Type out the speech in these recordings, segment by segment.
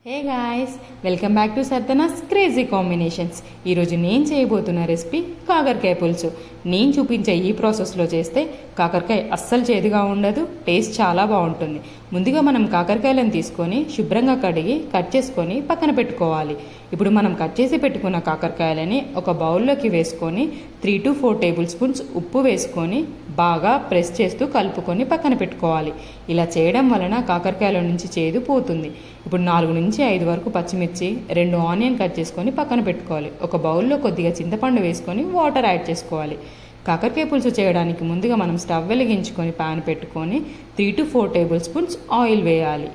Hey guys, welcome back to Sardana's crazy combinations. ఈరోజు నేను చేయబోతున్న రెసిపీ కాకరకాయ పులుసు. నేను చూపించే ఈ ప్రాసెస్లో చేస్తే కాకరకాయ అస్సలు చేదుగా ఉండదు, టేస్ట్ చాలా బాగుంటుంది. ముందుగా మనం కాకరకాయలను తీసుకొని శుభ్రంగా కడిగి కట్ చేసుకొని పక్కన పెట్టుకోవాలి. ఇప్పుడు మనం కట్ చేసి పెట్టుకున్న కాకరకాయలని ఒక బౌల్లోకి వేసుకొని 3 to 4 టేబుల్ స్పూన్స్ ఉప్పు వేసుకొని బాగా ప్రెస్ చేస్తూ కలుపుకొని పక్కన పెట్టుకోవాలి. ఇలా చేయడం వలన కాకరకాయల నుంచి చేదు పోతుంది. ఇప్పుడు 4 నుంచి 5 వరకు పచ్చిమిర్చి, 2 ఆనియన్ కట్ చేసుకొని పక్కన పెట్టుకోవాలి. ఒక బౌల్లో కొద్దిగా చింతపండు వేసుకొని వాటర్ యాడ్ చేసుకోవాలి. కాకరకాయ పులుసు చేయడానికి ముందుగా మనం స్టవ్ వెలిగించుకొని ప్యాన్ పెట్టుకొని 3 to 4 టేబుల్ స్పూన్స్ ఆయిల్ వేయాలి.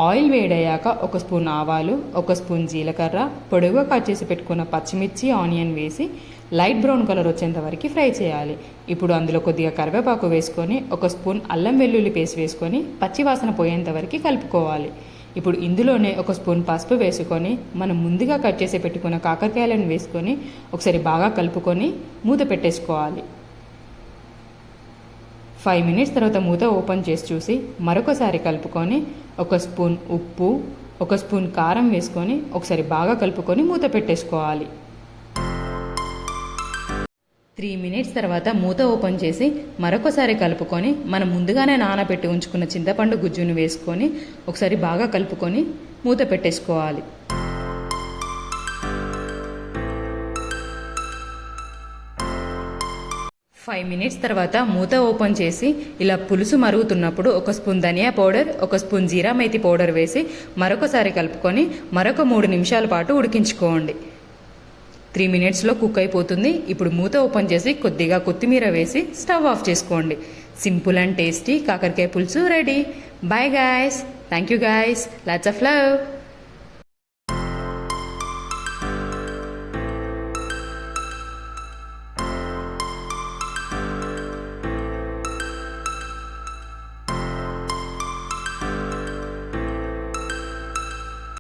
ఆయిల్ వేడయ్యాక 1 స్పూన్ ఆవాలు, 1 స్పూన్ జీలకర్ర, పొడుగుగా కట్ చేసి పెట్టుకున్న పచ్చిమిర్చి, ఆనియన్ వేసి లైట్ బ్రౌన్ కలర్ వచ్చేంత వరకు ఫ్రై చేయాలి. ఇప్పుడు అందులో కొద్దిగా కరివేపాకు వేసుకొని 1 స్పూన్ అల్లం వెల్లుల్లి పేస్ట్ వేసుకొని పచ్చివాసన పోయేంత వరకు కలుపుకోవాలి. ఇప్పుడు ఇందులోనే 1 స్పూన్ పసుపు వేసుకొని మనం ముందుగా కట్ చేసి పెట్టుకున్న కాకరకాయలను వేసుకొని ఒకసారి బాగా కలుపుకొని మూత పెట్టేసుకోవాలి. 5 మినిట్స్ తర్వాత మూత ఓపెన్ చేసి చూసి మరొకసారి కలుపుకొని 1 స్పూన్ ఉప్పు, 1 స్పూన్ కారం వేసుకొని ఒకసారి బాగా కలుపుకొని మూత పెట్టేసుకోవాలి. 3 మినిట్స్ తర్వాత మూత ఓపెన్ చేసి మరొకసారి కలుపుకొని మనం ముందుగానే నానబెట్టి ఉంచుకున్న చింతపండు గుజ్జును వేసుకొని ఒకసారి బాగా కలుపుకొని మూత పెట్టేసుకోవాలి. 5 మినిట్స్ తర్వాత మూత ఓపెన్ చేసి ఇలా పులుసు మరుగుతున్నప్పుడు 1 స్పూన్ ధనియా పౌడర్, 1 స్పూన్ జీరా మేతి పౌడర్ వేసి మరొకసారి కలుపుకొని మరొక 3 నిమిషాల పాటు ఉడికించుకోండి. 3 మినిట్స్లో కుక్ అయిపోతుంది. ఇప్పుడు మూత ఓపెన్ చేసి కొద్దిగా కొత్తిమీర వేసి స్టవ్ ఆఫ్ చేసుకోండి. సింపుల్ అండ్ టేస్టీ కాకరకాయ పులుసు ready. Bye guys, thank you guys, lots of love.